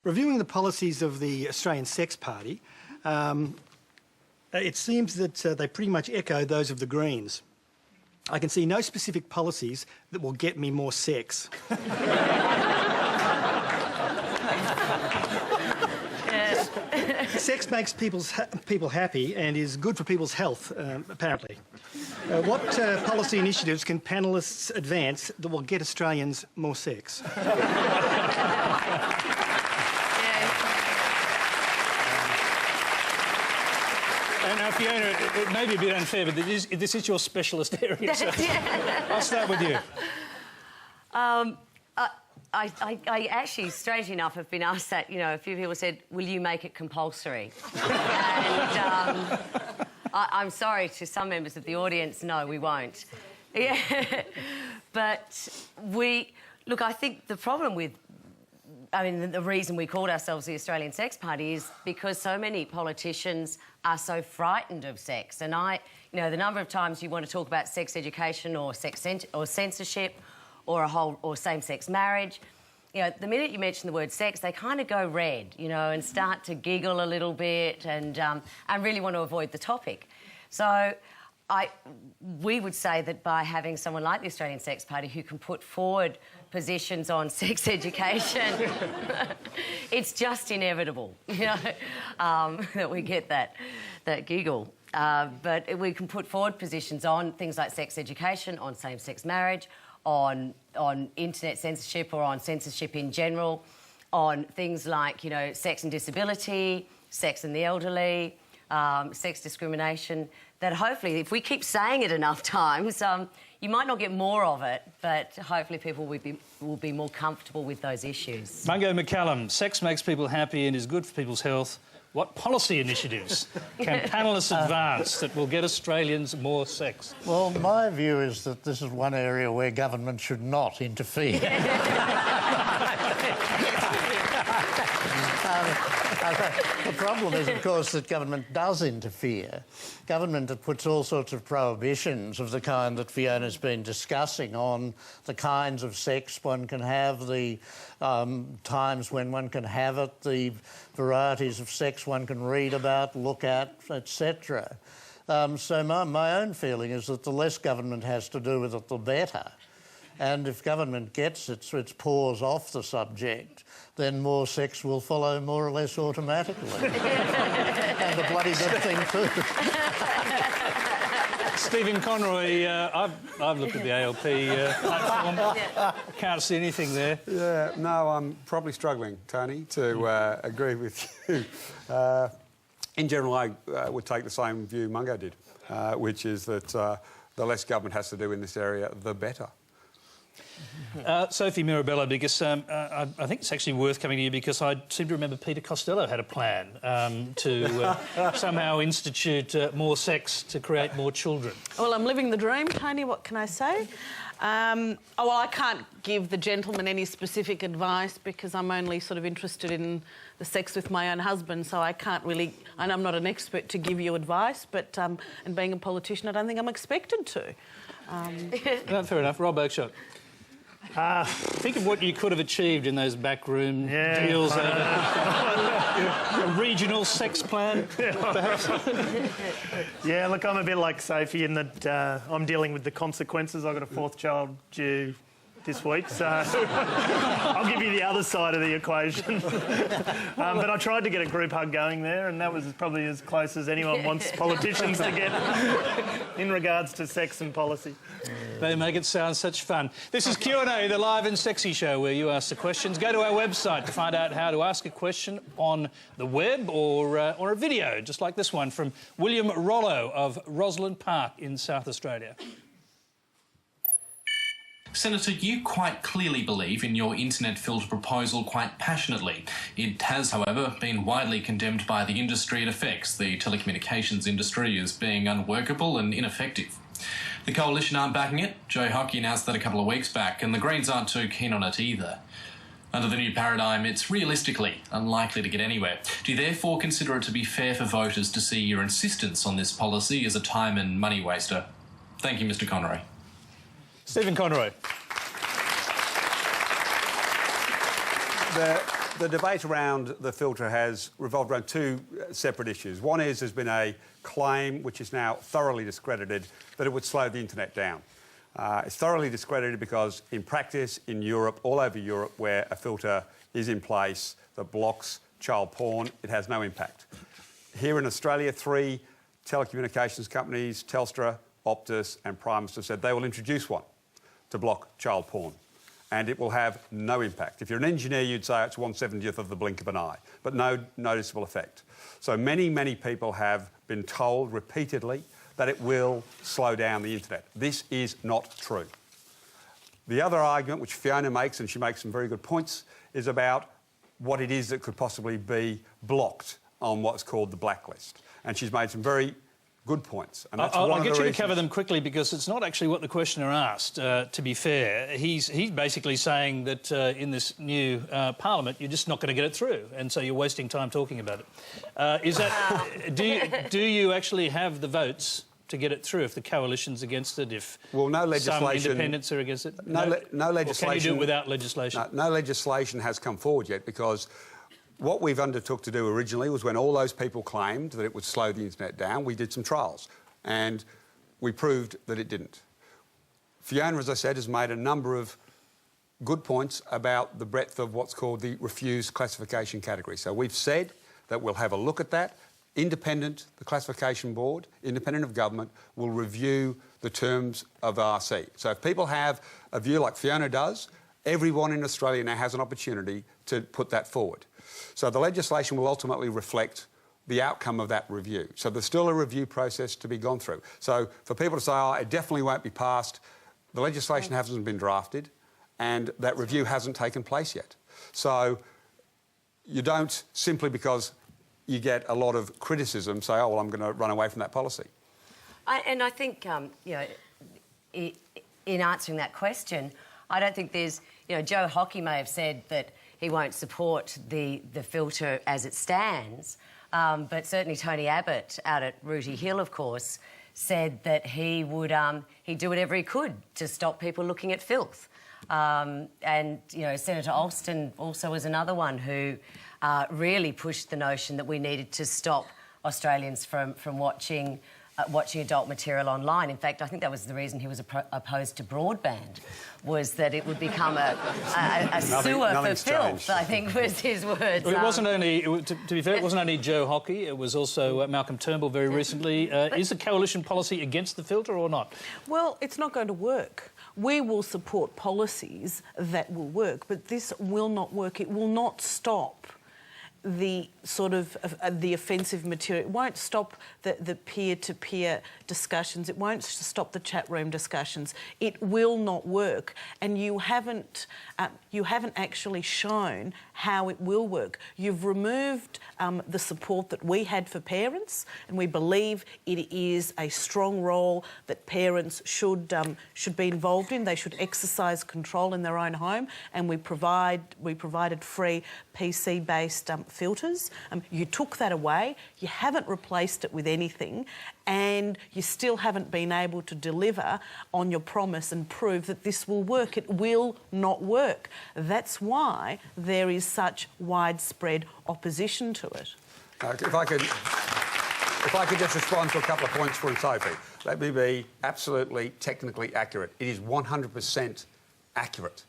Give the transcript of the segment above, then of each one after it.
Reviewing the policies of the Australian Sex Party, it seems that they pretty much echo those of the Greens. I can see no specific policies that will get me more sex. Sex makes people happy and is good for people's health, apparently. What policy initiatives can panellists advance that will get Australians more sex? Now, Fiona, it may be a bit unfair, but this is your specialist area, so I'll start with you. I actually, strangely enough, have been asked that. You know, a few people said, will you make it compulsory? And I'm sorry to some members of the audience, no, we won't. Yeah. But look, I think the problem with... I mean, the reason we called ourselves the Australian Sex Party is because so many politicians are so frightened of sex. And you know, the number of times you want to talk about sex education or censorship or same-sex marriage, you know, the minute you mention the word sex, they kind of go red, you know, and start to giggle a little bit and really want to avoid the topic. So we would say that by having someone like the Australian Sex Party who can put forward positions on sex education, it's just inevitable, you know, that we get that giggle. But we can put forward positions on things like sex education, on same-sex marriage, on internet censorship or on censorship in general, on things like, you know, sex and disability, sex and the elderly, sex discrimination, that hopefully, if we keep saying it enough times, you might not get more of it, but hopefully people will be more comfortable with those issues. Mungo MacCallum, sex makes people happy and is good for people's health. What policy initiatives can panellists advance that will get Australians more sex? Well, my view is that this is one area where government should not interfere. The problem is, of course, that government does interfere. Government that puts all sorts of prohibitions of the kind that Fiona's been discussing on the kinds of sex one can have, the times when one can have it, the varieties of sex one can read about, look at, etc. So my own feeling is that the less government has to do with it, the better. And if government gets its paws off the subject, then more sex will follow more or less automatically. And a bloody good thing too. Stephen Conroy, I've looked at the ALP platform. Can't see anything there. Yeah, no, I'm probably struggling, Tony, to agree with you. In general, I would take the same view Mungo did, which is that the less government has to do in this area, the better. Sophie, Mirabella, because I think it's actually worth coming to you because I seem to remember Peter Costello had a plan to somehow institute more sex to create more children. Well, I'm living the dream, Tony, what can I say? Well, I can't give the gentleman any specific advice because I'm only sort of interested in the sex with my own husband, so I can't really... And I'm not an expert to give you advice, but and being a politician, I don't think I'm expected to. No, fair enough. Rob Oakeshott. Think of what you could have achieved in those backroom deals. A regional sex plan, perhaps? Yeah, look, I'm a bit like Sophie in that I'm dealing with the consequences. I've got a fourth child due this week, so I'll give you the other side of the equation. But I tried to get a group hug going there, and that was probably as close as anyone wants politicians to get in regards to sex and policy. They make it sound such fun. This is Q&A, the live and sexy show where you ask the questions. Go to our website to find out how to ask a question on the web or a video, just like this one from William Rollo of Rosalind Park in South Australia. Senator, you quite clearly believe in your internet filter proposal quite passionately. It has, however, been widely condemned by the industry it affects, the telecommunications industry, as being unworkable and ineffective. The Coalition aren't backing it. Joe Hockey announced that a couple of weeks back, and the Greens aren't too keen on it either. Under the new paradigm, it's realistically unlikely to get anywhere. Do you therefore consider it to be fair for voters to see your insistence on this policy as a time and money waster? Thank you, Mr Conroy. Stephen Conroy. the debate around the filter has revolved around two separate issues. One is there's been a claim, which is now thoroughly discredited, that it would slow the internet down. It's thoroughly discredited because in practice, in Europe, all over Europe, where a filter is in place that blocks child porn, it has no impact. Here in Australia, 3 telecommunications companies, Telstra, Optus and Primus, have said they will introduce one to block child porn. And it will have no impact. If you're an engineer, you'd say it's 1/70th of the blink of an eye, but no noticeable effect. So many, many people have been told repeatedly that it will slow down the internet. This is not true. The other argument, which Fiona makes, and she makes some very good points, is about what it is that could possibly be blocked on what's called the blacklist. And she's made some very good points. And that's I'll get you to cover them quickly because it's not actually what the questioner asked, to be fair. He's basically saying that in this new Parliament, you're just not going to get it through, and so you're wasting time talking about it. Is that... do you actually have the votes to get it through if the coalition's against it, if no legislation, some independents are against it? No legislation... Or can you do it without legislation? No legislation has come forward yet because... what we've undertook to do originally was when all those people claimed that it would slow the internet down, we did some trials and we proved that it didn't. Fiona, as I said, has made a number of good points about the breadth of what's called the refused classification category. So we've said that we'll have a look at that. Independent, the classification board, independent of government, will review the terms of RC. So if people have a view like Fiona does, everyone in Australia now has an opportunity to put that forward. So the legislation will ultimately reflect the outcome of that review. So there's still a review process to be gone through. So for people to say, oh, it definitely won't be passed, the legislation hasn't been drafted and that review hasn't taken place yet. So you don't, simply because you get a lot of criticism, say, oh, well, I'm going to run away from that policy. I think, you know, in answering that question, I don't think there's... You know, Joe Hockey may have said that he won't support the filter as it stands, but certainly Tony Abbott out at Rooty Hill, of course, said that he would he'd do whatever he could to stop people looking at filth. And, you know, Senator Alston also was another one who really pushed the notion that we needed to stop Australians from watching adult material online. In fact, I think that was the reason he was opposed to Broadband, was that it would become a sewer for filth, I think was his words. Well, it wasn't only, to be fair, it wasn't only Joe Hockey, it was also Malcolm Turnbull very recently. Is the coalition policy against the filter or not? Well, it's not going to work. We will support policies that will work, but this will not work. It will not stop the sort of the offensive material. It won't stop the peer-to-peer discussions. It won't stop the chat room discussions. It will not work, and you haven't actually shown how it will work. You've removed the support that we had for parents, and we believe it is a strong role that parents should be involved in. They should exercise control in their own home, and we provided free PC-based filters. You took that away. You haven't replaced it with anything, and you still haven't been able to deliver on your promise and prove that this will work. It will not work. That's why there is such widespread opposition to it. If I could just respond to a couple of points from Sophie. Let me be absolutely technically accurate. It is 100% accurate.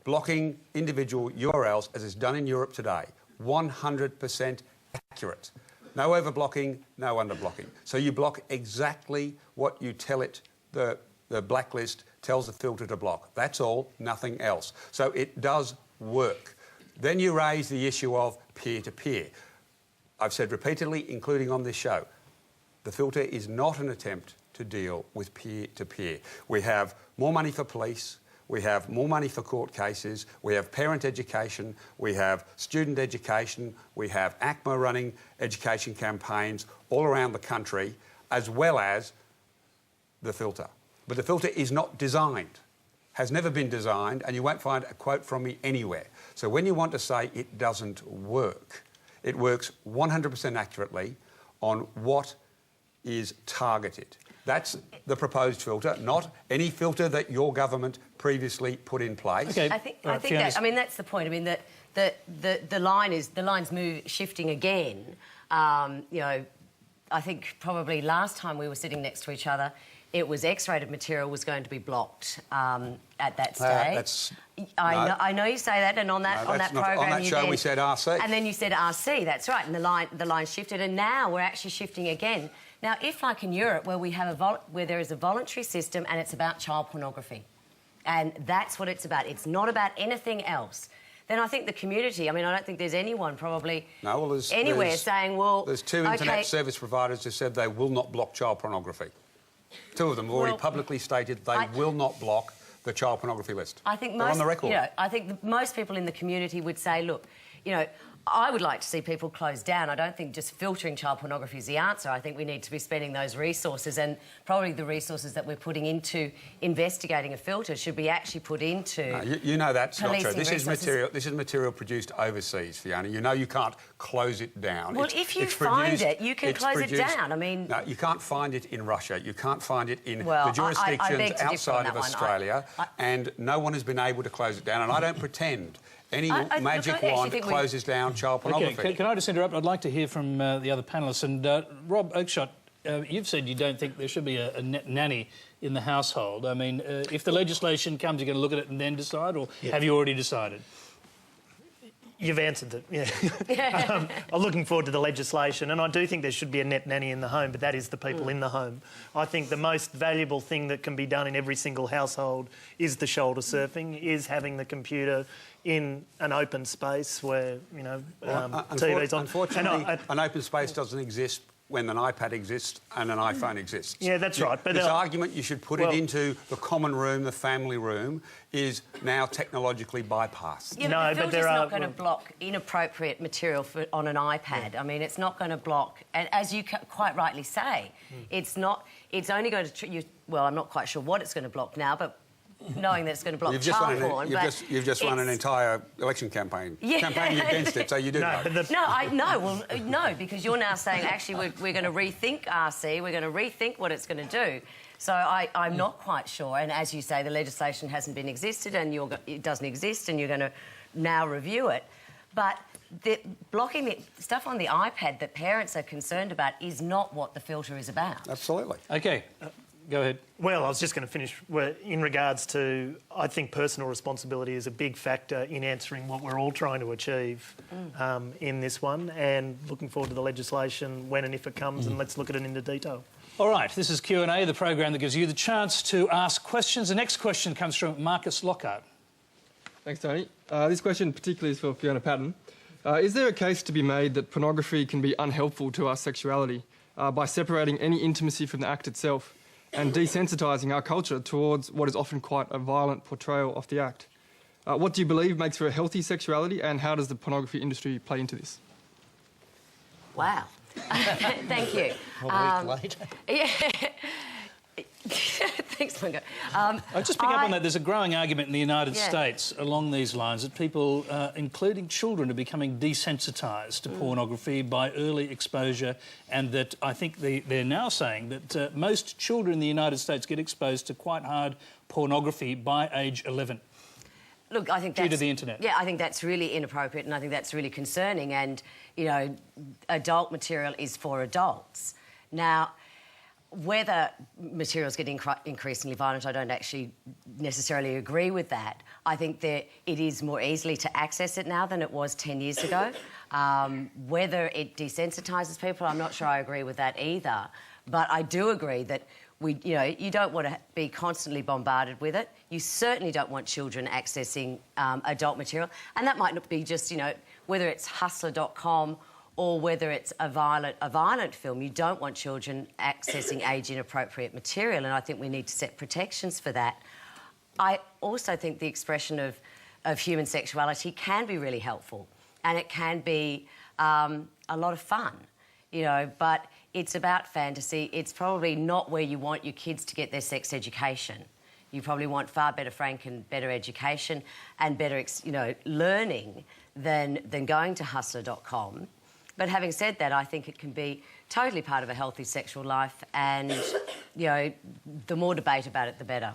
Blocking individual URLs, as is done in Europe today, 100% accurate. No overblocking, no underblocking. So you block exactly what you tell it, the blacklist tells the filter to block. That's all, nothing else. So it does work. Then you raise the issue of peer-to-peer. I've said repeatedly, including on this show, the filter is not an attempt to deal with peer-to-peer. We have more money for police, we have more money for court cases, we have parent education, we have student education, we have ACMA running education campaigns all around the country, as well as the filter. But the filter is not designed, has never been designed, and you won't find a quote from me anywhere. So when you want to say it doesn't work, it works 100% accurately on what is targeted. That's the proposed filter, not any filter that your government previously put in place. Okay. I think that, I mean, that's the point. I mean, the line's shifting again. You know, I think probably last time we were sitting next to each other, it was X-rated material was going to be blocked at that stage. I know you say that, and on that program, on that show we said RC, and then you said RC. That's right, and the line shifted, and now we're actually shifting again. Now, if like in Europe, where we have where there is a voluntary system, and it's about child pornography, and that's what it's about. It's not about anything else. Then I think the community, I mean, I don't think there's anyone probably anywhere saying, well... There's two internet service providers who said they will not block child pornography. Two of them have already publicly stated they will not block the child pornography list. I think They're on the record. You know, I think most people in the community would say, look, you know, I would like to see people close down. I don't think just filtering child pornography is the answer. I think we need to be spending those resources, and probably the resources that we're putting into investigating a filter should be actually put into... No, you know that's not true. This resources. is material produced overseas, Fiona. You know you can't close it down. Well, if you find it, you can close it down. I mean... No, you can't find it in Russia. You can't find it in the jurisdictions outside of Australia, and no one has been able to close it down, and I don't pretend... Any magic wand closes down child pornography. Okay, can I just interrupt? I'd like to hear from the other panellists. And Rob Oakeshott, you've said you don't think there should be a nanny in the household. I mean, if the legislation comes, you're going to look at it and then decide, or have you already decided? You've answered it, yeah. I'm looking forward to the legislation, and I do think there should be a net nanny in the home, but that is the people in the home. I think the most valuable thing that can be done in every single household is the shoulder surfing, is having the computer in an open space where, you know, TV's on. Unfortunately, an open space doesn't exist when an iPad exists and an iPhone exists. Yeah, that's right. But this argument you should put it into the common room, the family room, is now technologically bypassed. Yeah, no, but they're not going to block inappropriate material on an iPad. I mean, it's not going to block, and as you quite rightly say, it's not. It's only going to. Well, I'm not quite sure what it's going to block now, but knowing that it's going to block child porn. You've just run an entire election campaign campaigning against it, so you do know. No, because you're now saying actually we're going to rethink RC, we're going to rethink what it's going to do. So I'm not quite sure, and as you say, the legislation hasn't been existed, and it doesn't exist, and you're going to now review it. But blocking the stuff on the iPad that parents are concerned about is not what the filter is about. Absolutely. Okay. Go ahead. Well, I was just going to finish in regards to, I think personal responsibility is a big factor in answering what we're all trying to achieve in this one, and looking forward to the legislation when and if it comes, and let's look at it into detail. All right, this is Q&A, the program that gives you the chance to ask questions. The next question comes from Marcus Lockhart. Thanks, Tony. This question particularly is for Fiona Patten. Is there a case to be made that pornography can be unhelpful to our sexuality by separating any intimacy from the act itself and desensitising our culture towards what is often quite a violent portrayal of the act? What do you believe makes for a healthy sexuality, and how does the pornography industry play into this? Wow. Thank you. A week later. Yeah. Thanks, Mungo. Just pick up on that. There's a growing argument in the United States along these lines that people, including children, are becoming desensitised to pornography by early exposure, and that I think they're now saying that most children in the United States get exposed to quite hard pornography by age 11. Look, I think that's... Due to the internet. Yeah, I think that's really inappropriate, and I think that's really concerning, and, you know, adult material is for adults. Now, whether materials get increasingly violent, I don't actually necessarily agree with that. I think that it is more easily to access it now than it was 10 years ago. Whether it desensitises people, I'm not sure I agree with that either. But I do agree that you don't want to be constantly bombarded with it. You certainly don't want children accessing adult material. And that might not be just, you know, whether it's hustler.com or whether it's a violent film, you don't want children accessing age-inappropriate material, and I think we need to set protections for that. I also think the expression of human sexuality can be really helpful, and it can be a lot of fun, you know, but it's about fantasy. It's probably not where you want your kids to get their sex education. You probably want far better frank and better education and better, learning than going to hustler.com. But having said that, I think it can be totally part of a healthy sexual life, and, you know, the more debate about it, the better.